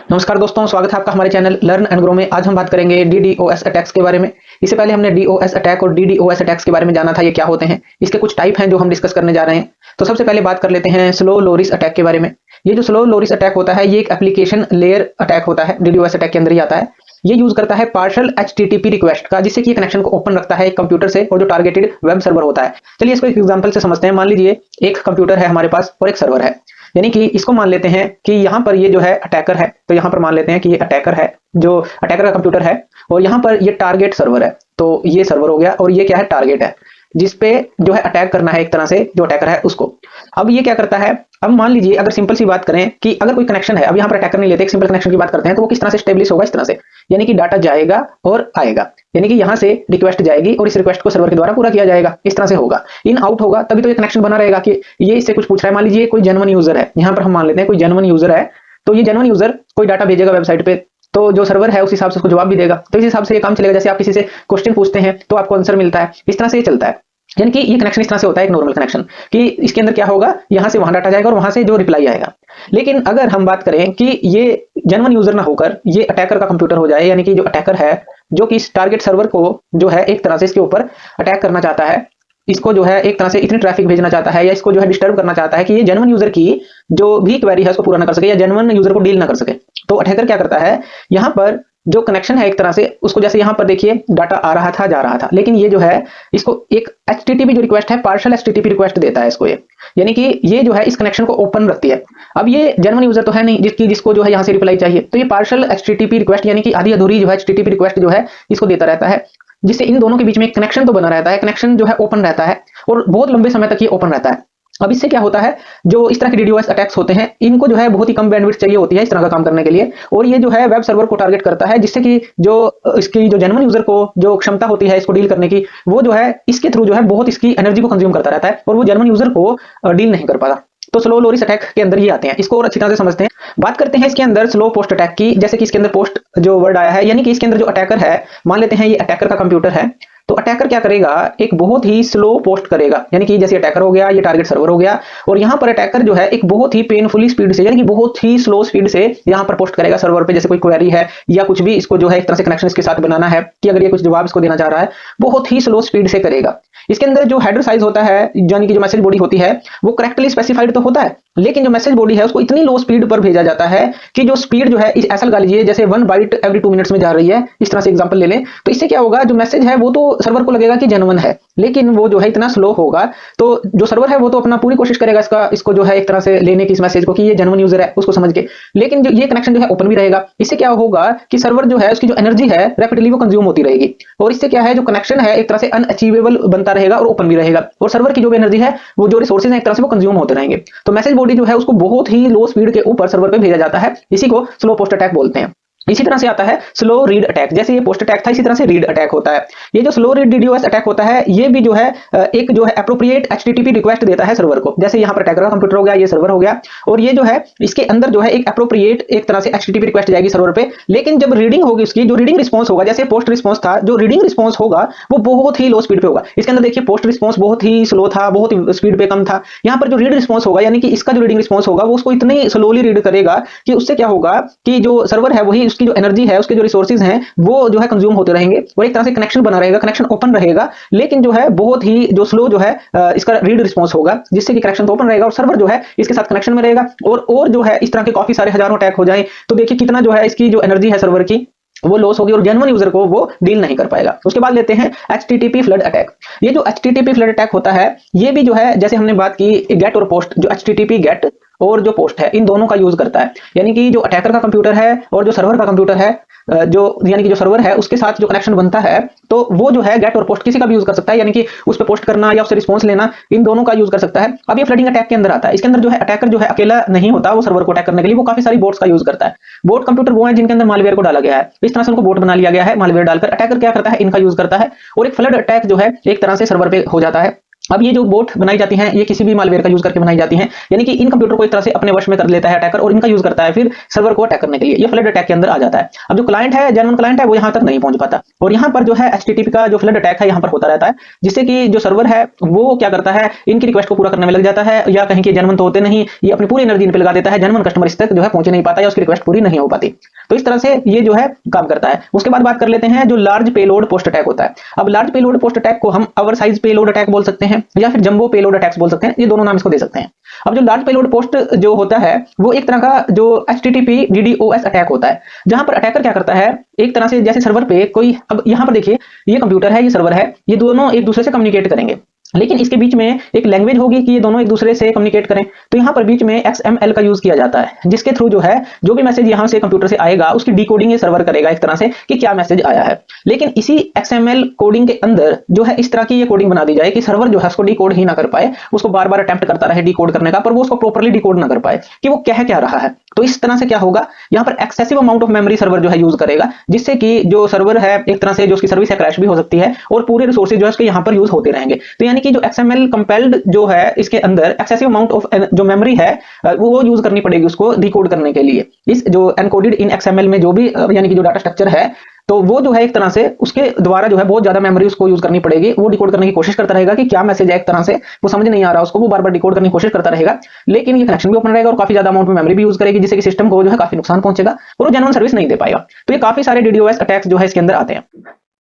नमस्कार दोस्तों, स्वागत है आपका हमारे चैनल लर्न एंड ग्रो में। आज हम बात करेंगे डीडीओएस अटैक्स के बारे में। इससे पहले हमने डीओएस अटैक और डीडीओएस अटैक्स के बारे में जाना था, ये क्या होते हैं, इसके कुछ टाइप हैं जो हम डिस्कस करने जा रहे हैं। तो सबसे पहले बात कर लेते हैं स्लो लोरिस अटैक के बारे में। ये जो स्लो लोरिस अटैक होता है, ये एक एप्लीकेशन लेयर अटैक होता है, डीडीओएस अटैक के अंदर ही आता है। ये यूज करता है पार्शियल एचटीटीपी रिक्वेस्ट का, जिससे कि कनेक्शन को ओपन रखता है एक कंप्यूटर से और जो टारगेटेड वेब सर्वर होता है। चलिए इसको एक एग्जांपल से समझते हैं। मान लीजिए एक कंप्यूटर है हमारे पास और एक सर्वर है, यानी कि इसको मान लेते हैं कि यहाँ पर ये जो है अटैकर है, तो यहाँ पर मान लेते हैं कि ये अटैकर है, जो अटैकर का कंप्यूटर है, और यहाँ पर ये टारगेट सर्वर है। तो ये सर्वर हो गया और ये क्या है, टारगेट है, जिसपे जो है अटैक करना है एक तरह से जो अटैकर है उसको। अब ये क्या करता है, अब मान लीजिए अगर सिंपल सी बात करें कि अगर कोई कनेक्शन है, अब यहाँ पर अटैकर नहीं लेते, एक सिंपल कनेक्शन की बात करते हैं, तो वो किस तरह से स्टेब्लिश होगा, इस तरह से, यानी कि डाटा जाएगा और आएगा, यानी कि यहाँ से रिक्वेस्ट जाएगी और इस रिक्वेस्ट को सर्वर के द्वारा पूरा किया जाएगा, इस तरह से होगा। इन आउट होगा तभी तो ये कनेक्शन बना रहेगा कि ये इससे कुछ पूछ रहा है। मान लीजिए कोई जेन्युइन यूजर है, यहाँ पर हम मान लेते हैं कोई जेन्युइन यूजर है, तो ये जेन्युइन यूजर कोई डाटा भेजेगा वेबसाइट पे, तो जो सर्वर है उस हिसाब से उसको जवाब भी देगा। तो इस हिसाब से ये काम चलेगा, जैसे आप किसी से क्वेश्चन पूछते हैं तो आपको आंसर मिलता है, इस तरह से ये चलता है। यानी कि ये कनेक्शन इस तरह से होता है, एक नॉर्मल कनेक्शन, कि इसके अंदर क्या होगा, यहां से वहां डाटा जाएगा और वहां से जो रिप्लाई आएगा। लेकिन अगर हम बात करें कि ये जेन्युइन यूजर ना होकर ये अटैकर का कंप्यूटर हो जाए, यानी कि जो अटैकर है जो कि इस टारगेट सर्वर को जो है एक तरह से इसके ऊपर अटैक करना चाहता है, इसको जो है एक तरह से इतनी ट्रैफिक भेजना चाहता है या इसको जो है डिस्टर्ब करना चाहता है कि ये जेन्युइन यूजर की जो भी क्वेरी है उसको पूरा ना कर सके या जेन्युइन यूजर को डील ना कर सके। तो अटैकर क्या करता है, यहाँ पर जो कनेक्शन है एक तरह से उसको, जैसे यहाँ पर देखिए डाटा आ रहा था जा रहा था, लेकिन ये जो है इसको एक एचटीटीपी जो रिक्वेस्ट है, पार्शियल एचटीटीपी रिक्वेस्ट देता है इसको ये, यानी कि ये जो है इस कनेक्शन को ओपन रखती है। अब ये जेन्युइन यूजर तो है नहीं जिसको जो है यहाँ से रिप्लाई चाहिए, तो ये पार्शियल एचटीटीपी रिक्वेस्ट यानी कि आधी अधूरी जो है एचटीटीपी रिक्वेस्ट जो है इसको देता रहता है, जिससे इन दोनों के बीच में कनेक्शन तो बना रहता है, कनेक्शन जो है ओपन रहता है और बहुत लंबे समय तक ये ओपन रहता है। अब इससे क्या होता है, जो इस तरह के डीडोस अटैक्स होते हैं इनको जो है बहुत ही कम बैंडविड्थ चाहिए होती है इस तरह का काम करने के लिए, और ये जो है वेब सर्वर को टारगेट करता है, जिससे कि जो इसकी जो जेन्युइन यूजर को जो क्षमता होती है इसको डील करने की, वो जो है इसके थ्रू जो है बहुत इसकी एनर्जी को कंज्यूम करता रहता है और वो जेन्युइन यूजर को डील नहीं कर पाता। तो स्लो लोरिस अटैक के अंदर ये आते हैं, इसको और अच्छी तरह से समझते हैं। बात करते हैं इसके अंदर स्लो पोस्ट अटैक की, जैसे कि इसके अंदर पोस्ट जो वर्ड आया है, यानी कि इसके अंदर जो अटैकर है, मान लेते हैं ये अटैकर का कंप्यूटर है, तो अटैकर क्या करेगा, एक बहुत ही स्लो पोस्ट करेगा, यानी कि जैसे अटैकर हो गया, ये टारगेट सर्वर हो गया, और यहाँ पर अटैकर जो है एक बहुत ही पेनफुली स्पीड से, यानी कि बहुत ही स्लो स्पीड से यहाँ पर पोस्ट करेगा सर्वर पे, जैसे कोई क्वेरी है या कुछ भी इसको जो है एक तरह से कनेक्शन इसके साथ बनाना है कि अगर ये कुछ जवाब इसको देना चाह रहा है, बहुत ही स्लो स्पीड से करेगा। इसके अंदर जो हेडर साइज होता है, यानी कि जो मैसेज बॉडी होती है, वो करेक्टली स्पेसिफाइड तो होता है, लेकिन जो मैसेज बॉडी है उसको इतनी लो स्पीड पर भेजा जाता है कि जो स्पीड जो है ऐसा लगा लीजिए जैसे 1 बाइट एवरी 2 मिनट्स में जा रही है, इस तरह से एग्जांपल ले लें। तो इससे क्या होगा, जो मैसेज है वो तो सर्वर को लगेगा कि जेन्युइन है, लेकिन वो जो है इतना स्लो होगा, तो जो सर्वर है वो तो अपना पूरी कोशिश करेगा इसको जो है एक तरह से लेने की इस मैसेज को कि ये जेन्युइन यूजर है उसको समझ के, लेकिन जो ये कनेक्शन जो है ओपन भी रहेगा। इससे क्या होगा कि सर्वर जो है उसकी जो एनर्जी है रैपिडली वो कंज्यूम होती रहेगी, और इससे क्या है, जो कनेक्शन है एक तरह से अनअचीवेबल बनता रहेगा और ओपन भी रहेगा, और सर्वर की जो भी एनर्जी है, वो जो रिसोर्सेज है एक तरह से वो कंज्यूम होते रहेंगे। तो मैसेज बॉडी जो है उसको बहुत ही लो स्पीड के ऊपर सर्वर पे भेजा जाता है, इसी को स्लो पोस्ट अटैक बोलते हैं। इसी तरह से आता है स्लो रीड अटैक, जैसे ये पोस्ट अटैक था इसी तरह से रीड अटैक होता है। ये जो स्लो रीड डीडोस अटैक होता है, ये भी जो है एक जो है एप्रोप्रिएट एचटीटीपी रिक्वेस्ट देता है सर्वर को, जैसे यहाँ पर अटैकर का कंप्यूटर हो गया, ये सर्वर हो गया, और ये जो है इसके अंदर जो है एक एप्रोप्रिएट एक तरह से एचटीटीपी रिक्वेस्ट जाएगी सर्वर पे, लेकिन जब रीडिंग होगी उसकी, जो रीडिंग रिस्पॉन्स होगा, जैसे पोस्ट रिस्पॉन्स था, जो रीडिंग रिस्पॉन्स होगा वो बहुत ही लो स्पीड पे होगा। इसके अंदर देखिए पोस्ट रिस्पॉन्स बहुत ही स्लो था, बहुत ही स्पीड पे कम था। यहाँ पर जो रीड रिस्पॉन्स होगा, यानी कि इसका जो रीडिंग रिस्पॉन्स होगा वो उसको इतनी स्लोली रीड करेगा कि उससे क्या होगा कि जो सर्वर है वही उसकी जो एनर्जी है, उसके जो रिसोर्सेज हैं वो जो है कंज्यूम होते रहेंगे और एक तरह से कनेक्शन बना रहेगा, कनेक्शन ओपन रहेगा, लेकिन जो है बहुत ही जो स्लो जो है इसका रीड रिस्पॉन्स होगा, जिससे कि कनेक्शन तो ओपन रहेगा और सर्वर जो है इसके साथ कनेक्शन में रहेगा। और जो है इस तरह के काफी सारे हजारों अटैक हो जाएं तो देखिए कितना जो है इसकी जो एनर्जी है सर्वर की वो लॉस होगी और जेन्युइन यूजर को वो डील नहीं कर पाएगा। उसके बाद लेते हैं एचटीटीपी फ्लड अटैक। ये जो एचटीटीपी फ्लड अटैक होता है, ये भी जो है जैसे हमने बात की गेट और पोस्ट, जो एचटीटीपी गेट और जो पोस्ट है इन दोनों का यूज करता है, यानी कि जो अटैकर का कंप्यूटर है और जो सर्वर का कंप्यूटर है, जो यानी कि जो सर्वर है उसके साथ जो कनेक्शन बनता है, तो वो जो है गेट और पोस्ट किसी का भी यूज कर सकता है, यानी कि उस पर पोस्ट करना या उससे रिस्पॉन्स लेना, इन दोनों का यूज कर सकता है। अब ये फ्लडिंग अटैक के अंदर आता है, इसके अंदर जो है अटैकर जो है अकेला नहीं होता, वो सर्वर को अटैक करने के लिए वो काफी सारी बोट्स का यूज करता है। बोट कंप्यूटर वो है जिनके अंदर मालवेयर को डाला गया है, इस तरह से उनको बोट बना लिया गया है मालवेयर डालकर। अटैकर क्या करता है, इनका यूज करता है, और एक फ्लड अटैक जो है एक तरह से सर्वर पे हो जाता है। अब ये जो बोट बनाई जाती हैं ये किसी भी मालवेयर का यूज करके बनाई जाती हैं, यानी कि इन कंप्यूटर को एक तरह से अपने वश में कर लेता है अटैकर और इनका यूज करता है फिर सर्वर को अटैक करने के लिए। ये फ्लड अटैक के अंदर आ जाता है। अब जो क्लाइंट है, जेन्युइन क्लाइंट है, वो यहाँ तक नहीं पहुंच पाता और यहाँ पर जो है एचटीटीपी का जो फ्लड अटैक है यहाँ पर होता रहता है, जिससे कि जो सर्वर है वो क्या करता है, इनकी रिक्वेस्ट को पूरा करने में लग जाता है, या कहीं के जेन्युइन तो होते नहीं, ये अपनी पूरी एनर्जी इन पे लगा देता है, जेन्युइन कस्टमर इस तक जो है पहुंच नहीं पाता या उसकी रिक्वेस्ट पूरी नहीं हो पाती। तो इस तरह से ये जो है काम करता है। उसके बाद बात कर लेते हैं जो लार्ज पेलोड पोस्ट अटैक होता है। अब लार्ज पेलोड पोस्ट अटैक को हम ओवर साइज पेलोड अटैक बोल सकते हैं या फिर जंबो पेलोड अटैक्स बोल सकते हैं, ये दोनों नाम इसको दे सकते हैं। अब जो लार्ज पेलोड पोस्ट जो होता है वो एक तरह का जो HTTP DDoS अटैक होता है, जहां पर अटैकर क्या करता है, एक तरह से जैसे सर्वर पे कोई, अब यहां पर देखिए ये कंप्यूटर है, ये सर्वर है, ये दोनों एक दूसरे से कम्युनिकेट करेंगे, लेकिन इसके बीच में एक लैंग्वेज होगी कि ये दोनों एक दूसरे से कम्युनिकेट करें। तो यहाँ पर बीच में XML का यूज किया जाता है, जिसके थ्रू जो है जो भी मैसेज यहाँ से कंप्यूटर से आएगा उसकी डिकोडिंग ये सर्वर करेगा एक तरह से कि क्या मैसेज आया है। लेकिन इसी XML कोडिंग के अंदर जो है इस तरह की ये कोडिंग बना दी जाए कि सर्वर जो है उसको डिकोड ही ना कर पाए, उसको बार बार अटेम्प्ट करता रहे डिकोड करने का, पर वो उसको प्रॉपर्ली डिकोड ना कर पाए कि वो कह क्या रहा है। तो इस तरह से क्या होगा, यहाँ पर excessive amount of memory server जो है यूज करेगा, जिससे कि जो सर्वर है एक तरह से जो उसकी सर्विस है क्रैश भी हो सकती है और पूरे रिसोर्सेज जो है उसके यहाँ पर यूज होते रहेंगे। तो यानी कि जो XML कंपेल्ड जो है इसके अंदर एक्सेसिव अमाउंट ऑफ जो मेमोरी है वो यूज करनी पड़ेगी उसको डिकोड करने के लिए। इस जो एनकोडेड इन XML में जो भी यानी कि जो डाटा स्ट्रक्चर है, तो वो जो है एक तरह से उसके द्वारा जो है बहुत ज्यादा मेमोरी उसको यूज करनी पड़ेगी। वो डिकोड करने की कोशिश करता रहेगा कि क्या मैसेज है, एक तरह से वो समझ नहीं आ रहा उसको, वो बार बार डिकोड करने की कोशिश करता रहेगा, लेकिन ये कनेक्शन भी ओपन रहेगा और काफी ज्यादा अमाउंट में मेमोरी भी यूज करेगी, जिससे कि सिस्टम को जो है काफी नुकसान पहुंचेगा और वो जेन्युइन सर्विस नहीं दे पाएगा। तो ये काफी सारे DDoS अटैक्स जो है इसके अंदर आते हैं।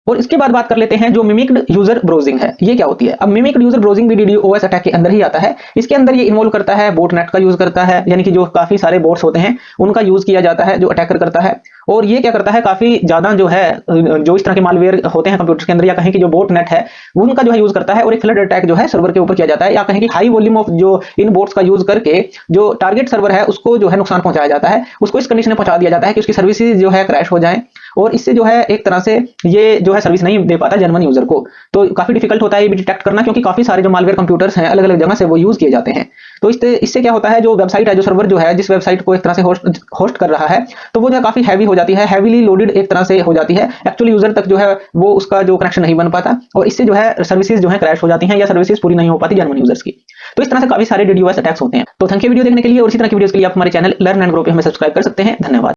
और इसके बाद बात कर लेते हैं जो मिमिक्ड यूजर ब्राउजिंग है, ये क्या होती है। अब मिमिक्ड यूजर ब्राउजिंग भी DDoS अटैक के अंदर ही आता है। इसके अंदर ये इन्वॉल्व करता है बोटनेट का यूज करता है, यानी कि जो काफी सारे बोट्स होते हैं उनका यूज किया जाता है जो अटैकर करता है। और ये क्या करता है, काफी ज्यादा जो है जो इस तरह के मालवेयर होते हैं कंप्यूटर के अंदर या कहीं की जो बोटनेट है उनका जो है यूज करता है और एक फ्लड अटैक जो है सर्वर के ऊपर किया जाता है, या कहीं की हाई वॉल्यूम ऑफ जो इन बोट्स का यूज करके जो टारगेट सर्वर है उसको जो है नुकसान पहुंचाया जाता है, उसको इस कंडीशन में पहुंचा दिया जाता है कि उसकी सर्विसेज जो है क्रैश हो जाए और इससे जो है एक तरह से ये जो है सर्विस नहीं दे पाता जेन्युइन यूजर को। तो काफी डिफिकल्ट होता है ये भी डिटेक्ट करना, क्योंकि काफी सारे जो मालवेयर कंप्यूटर्स हैं अलग अलग जगह से वो यूज किए जाते हैं। तो इससे क्या होता है, जो वेबसाइट है, जो सर्वर जो है जिस वेबसाइट को एक तरह से होस्ट कर रहा है, तो वो जो है काफी हैवी हो जाती है, हैवीली लोडेड एक तरह से हो जाती है, एक्चुअली यूजर तक जो है वो उसका जो कनेक्शन नहीं बन पाता और इससे जो है सर्विसेज जो है क्रैश हो जाती हैं या सर्विसेज पूरी नहीं हो पाती जेन्युइन यूजर्स की। तो इस तरह से काफी सारे DDoS अटैक्स होते हैं। तो थैंक यू वीडियो देखने के लिए, और इसी तरह की वीडियोस के लिए आप हमारे चैनल लर्न एंड ग्रो पे हमें सब्सक्राइब कर सकते हैं। धन्यवाद।